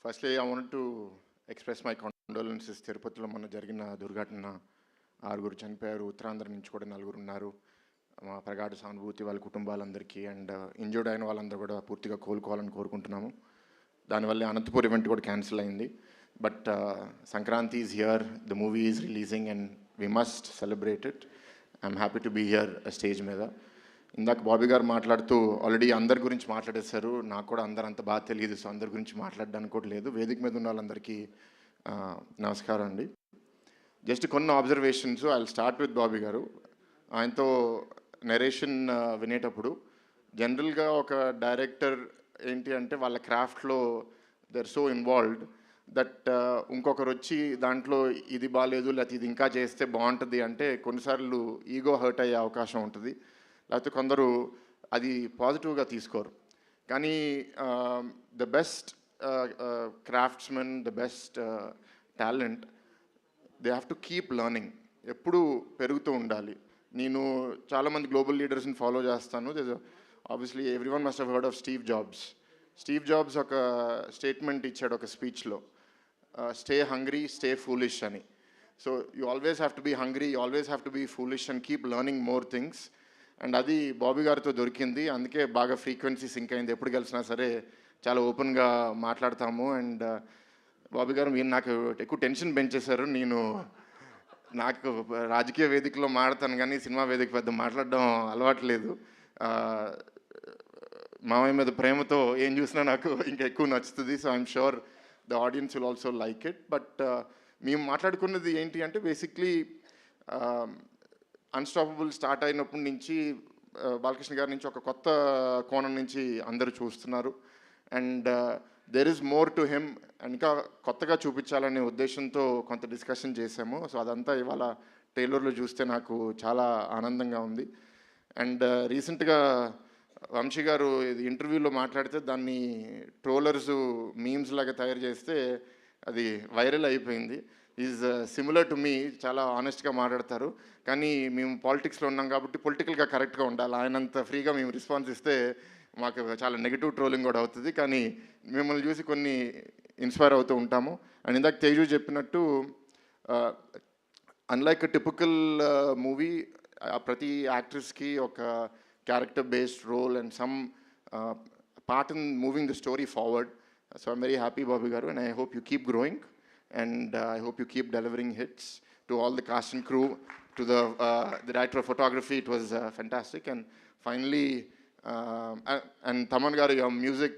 Firstly I want to express my condolences. తిరుపతిలో మొన్న జరిగిన దుర్ఘటన, 6 చనిపోయారు, ఉత్తరాంధ్ర నుంచి కూడా 4 ఉన్నారు. మా ప్రగాఢ సానుభూతి వాళ్ళ కుటుంబాలందరికీ. అండ్ ఇంజూర్డ్ అయిన వాళ్ళందరూ కూడా పూర్తిగా కోలుకోవాలని కోరుకుంటున్నాము. దానివల్ల అనంతపూర్ ఈవెంట్ కూడా క్యాన్సిల్ అయింది. But Sankranti is here, the movie is releasing and we must celebrate it. I'm happy to be here stage మీద. ఇందాక బాబీ గారు మాట్లాడుతూ ఆల్రెడీ అందరి గురించి మాట్లాడేశారు. నాకు కూడా అందరు అంత బాగా తెలియదు, సో అందరి గురించి మాట్లాడడానికి కూడా లేదు. వేదిక మీద ఉన్న వాళ్ళందరికీ నమస్కారం అండి. జస్ట్ కొన్ని observations. I will start with Bobby గారు. ఆయనతో నెరేషన్ వినేటప్పుడు జనరల్గా ఒక డైరెక్టర్ ఏంటి అంటే వాళ్ళ క్రాఫ్ట్లో they are so involved that ఇంకొకరు వచ్చి దాంట్లో ఇది బాగాలేదు లేకపోతే ఇది ఇంకా చేస్తే బాగుంటుంది అంటే కొన్నిసార్లు ఈగో హర్ట్ అయ్యే అవకాశం ఉంటుంది, లేకపోతే కొందరు అది పాజిటివ్గా తీసుకోరు. కానీ the best craftsmen, the best talent, they have to keep learning. ఎప్పుడూ పెరుగుతూ ఉండాలి. నేను చాలామంది గ్లోబల్ లీడర్స్ని ఫాలో చేస్తాను. Obviously everyone must have heard of Steve Jobs. Steve Jobs ఒక స్టేట్మెంట్ ఇచ్చాడు ఒక స్పీచ్లో, స్టే హంగ్రీ, స్టే ఫూలిష్ అని. So you always have to be hungry, you always have to be foolish and keep learning more things. And అది బాబీ గారితో దొరికింది. అందుకే బాగా ఫ్రీక్వెన్సీ సింక్ అయింది. ఎప్పుడు కలిసినా సరే చాలా ఓపెన్గా మాట్లాడతాము. అండ్ బాబీ గారు మీరు నాకు ఎక్కువ టెన్షన్ పెంచేశారు. నాకు రాజకీయ వేదికలో మాట్లాడతాను కానీ సినిమా వేదిక పెద్ద మాట్లాడడం అలవాట్లేదు. మామయ్య మీద ప్రేమతో ఏం చూసినా నాకు ఇంకా ఎక్కువ నచ్చుతుంది. So I'm sure the audience will also like it. But మేము మాట్లాడుకున్నది ఏంటి అంటే బేసిక్లీ అన్స్టాపబుల్ స్టార్ట్ అయినప్పటి నుంచి బాలకృష్ణ గారి నుంచి ఒక కొత్త కోణం నుంచి అందరూ చూస్తున్నారు. And there is more to him. ఇంకా కొత్తగా చూపించాలనే ఉద్దేశంతో కొంత డిస్కషన్ చేశాము. సో అదంతా ఇవాళ ట్రైలర్లో చూస్తే నాకు చాలా ఆనందంగా ఉంది. అండ్ రీసెంట్గా వంశీ గారు ఇది ఇంటర్వ్యూలో మాట్లాడితే దాన్ని ట్రోలర్స్ మీమ్స్ లాగా తయారు చేస్తే అది వైరల్ అయిపోయింది. ఈజ్ సిమిలర్ టు మీ, చాలా ఆనెస్ట్గా మాట్లాడతారు. కానీ మేము పాలిటిక్స్లో ఉన్నాం కాబట్టి పొలిటికల్గా కరెక్ట్గా ఉండాలి. ఆయనంత ఫ్రీగా మేము రెస్పాన్స్ ఇస్తే మాకు చాలా నెగిటివ్ ట్రోలింగ్ కూడా అవుతుంది. కానీ మిమ్మల్ని చూసి కొన్ని ఇన్స్పైర్ అవుతూ ఉంటాము. అండ్ ఇందాక తేజు చెప్పినట్టు అన్లైక్ టిపికల్ మూవీ, ప్రతి యాక్ట్రెస్కి ఒక character based role and some part in moving the story forward. So I'm very happy, Bobby Garu, and I hope you keep growing, and I hope you keep delivering hits. To all the cast and crew, to the director of photography, it was fantastic. And finally, and Taman Garu, your music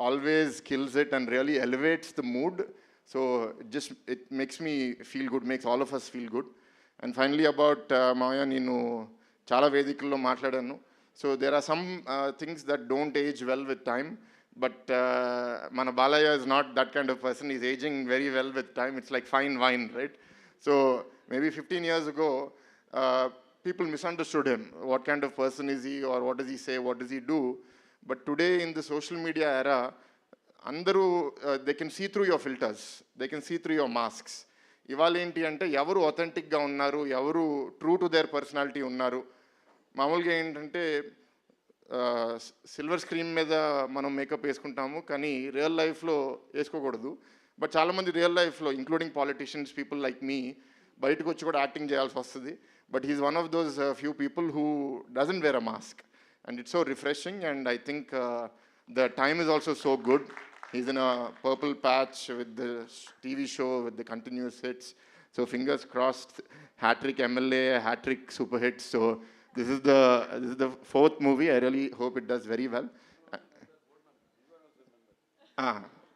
always kills it and really elevates the mood. So it makes me feel good, makes all of us feel good. And finally about Maya, Ninu చాలా వేదికల్లో మాట్లాడాను. So there are some things that don't age well with time, but మన Balayya is not that kind of person. Is ageing very well with time. It's like fine wine, right? So maybe 15 years ago people misunderstood him. What kind of person is he, or what does he say, what does he do? But today in the social media era, అందరూ they can see through your filters, they can see through your masks. ఇవాళ ఏంటి అంటే ఎవరు అథెంటిక్గా ఉన్నారు, ఎవరు true to their personality ఉన్నారు. మామూలుగా ఏంటంటే సిల్వర్ స్క్రీన్ మీద మనం మేకప్ వేసుకుంటాము, కానీ రియల్ లైఫ్లో వేసుకోకూడదు. బట్ చాలామంది రియల్ లైఫ్లో including politicians, people like me, బయటకు వచ్చి కూడా యాక్టింగ్ చేయాల్సి వస్తుంది. But he's one of those few people who doesn't wear a mask, and it's so refreshing. And I think the time is also so good. He's in a purple patch with the TV show, with the continuous hits. So fingers crossed, hat-trick MLA, hat-trick super hits. So this is the 4th movie. I really hope it does very well.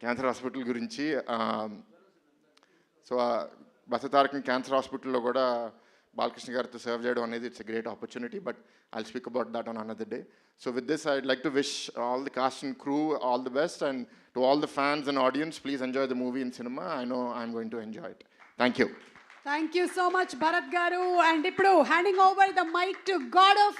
Cancer hospital gurinchi. So Basatarak Cancer Hospital lo kuda Balkrishna gartho serve cheyadam anedi, it's a great opportunity, but I'll speak about that on another day. So with this, I'd like to wish all the cast and crew all the best, and to all the fans and audience, please enjoy the movie in cinema. I know I'm going to enjoy it. Thank you. Thank you so much, Bharat Garu. And ippudu handing over the mic to God of